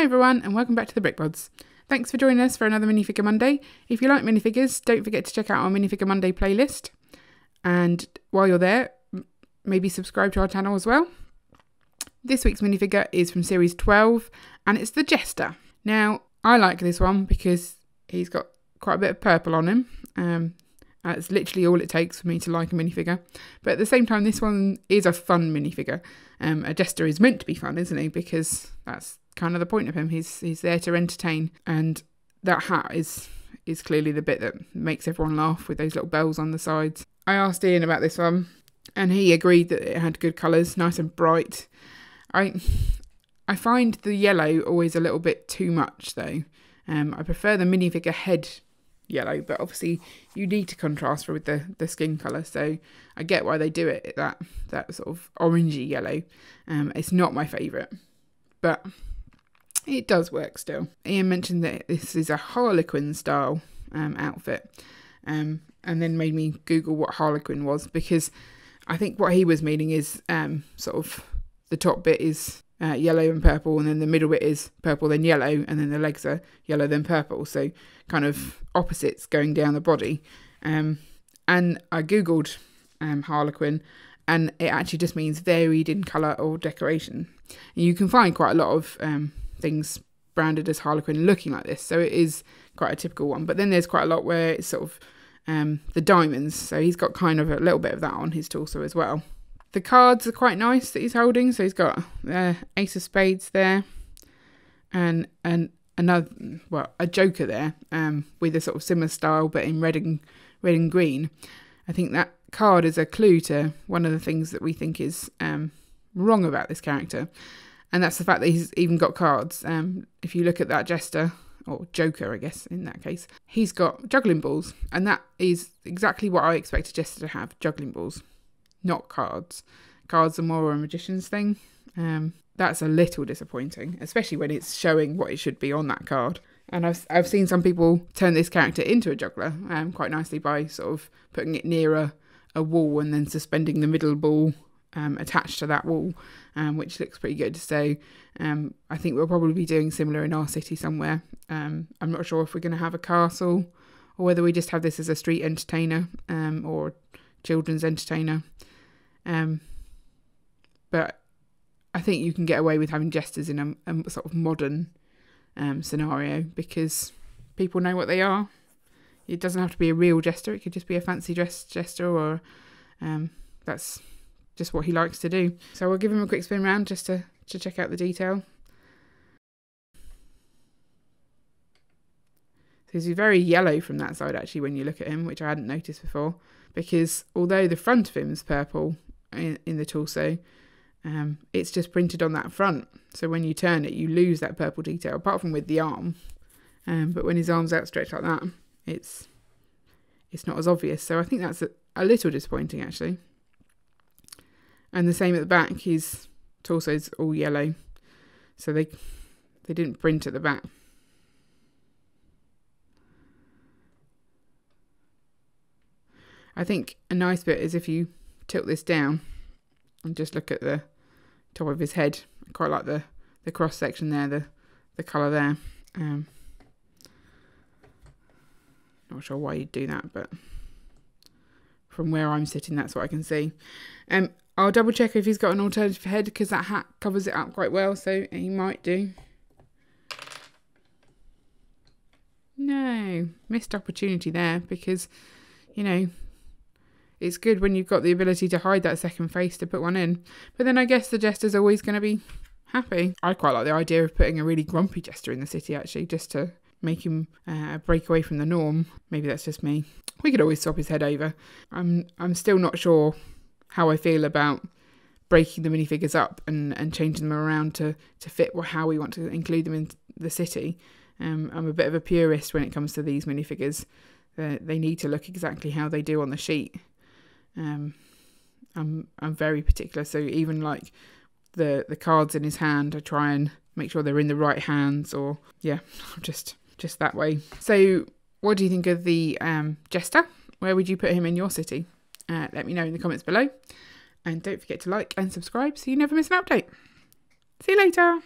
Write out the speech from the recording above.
everyone, and welcome back to the Brick Mods. Thanks for joining us for another Minifigure Monday. If you like minifigures, don't forget to check out our Minifigure Monday playlist. And while you're there, maybe subscribe to our channel as well. This week's minifigure is from series 12, and it's the Jester. Now, I like this one because he's got quite a bit of purple on him. That's literally all it takes for me to like a minifigure. But at the same time, this one is a fun minifigure. A Jester is meant to be fun, isn't he? Because that's kind of the point of him. He's there to entertain. And that hat is clearly the bit that makes everyone laugh with those little bells on the sides. I asked Ian about this one, and he agreed that it had good colours, nice and bright. I find the yellow always a little bit too much, though. I prefer the minifigure head yellow, but obviously you need to contrast with the skin colour, so I get why they do it that sort of orangey yellow. It's not my favourite, but it does work still. Ian mentioned that this is a Harlequin style outfit, and then made me Google what Harlequin was, because I think what he was meaning is sort of the top bit is yellow and purple, and then the middle bit is purple then yellow, and then the legs are yellow then purple, so kind of opposites going down the body. And I googled Harlequin, and it actually just means varied in colour or decoration. And you can find quite a lot of things branded as Harlequin looking like this, so it is quite a typical one. But then there's quite a lot where it's sort of the diamonds, so he's got kind of a little bit of that on his torso as well. The cards are quite nice that he's holding. So he's got Ace of Spades there, and another, well, a Joker there, with a sort of similar style but in red and green. I think that card is a clue to one of the things that we think is wrong about this character, and that's the fact that he's even got cards. If you look at that Jester, or Joker, I guess in that case, he's got juggling balls, and that is exactly what I expect a Jester to have: juggling balls. Not cards. Cards are more a magician's thing. That's a little disappointing, especially when it's showing what it should be on that card. And I've seen some people turn this character into a juggler quite nicely by sort of putting it near a wall and then suspending the middle ball attached to that wall, which looks pretty good. So I think we'll probably be doing similar in our city somewhere. I'm not sure if we're going to have a castle or whether we just have this as a street entertainer or children's entertainer. But I think you can get away with having Jesters in a sort of modern scenario, because people know what they are. It doesn't have to be a real Jester, it could just be a fancy dressed Jester, or that's just what he likes to do. So we'll give him a quick spin round just to check out the detail. So he's very yellow from that side actually when you look at him, which I hadn't noticed before, because although the front of him is purple in the torso, it's just printed on that front. So when you turn it, you lose that purple detail, apart from with the arm. But when his arm's outstretched like that, it's not as obvious. So I think that's a little disappointing actually. And the same at the back, his torso's all yellow. So they didn't print at the back. I think a nice bit is if you tilt this down and just look at the top of his head. I quite like the cross section there, the colour there. Not sure why you'd do that, but from where I'm sitting, that's what I can see. I'll double check if he's got an alternative head, because that hat covers it up quite well, so he might do. No, missed opportunity there, because, you know, it's good when you've got the ability to hide that second face to put one in. But then I guess the Jester's always going to be happy. I quite like the idea of putting a really grumpy Jester in the city, actually, just to make him break away from the norm. Maybe that's just me. We could always swap his head over. I'm still not sure how I feel about breaking the minifigures up and changing them around to fit how we want to include them in the city. I'm a bit of a purist when it comes to these minifigures. They need to look exactly how they do on the sheet. I'm very particular, so even like the cards in his hand, I try and make sure they're in the right hands, or yeah, just that way. So what do you think of the Jester? Where would you put him in your city? Let me know in the comments below, and don't forget to like and subscribe so you never miss an update. See you later.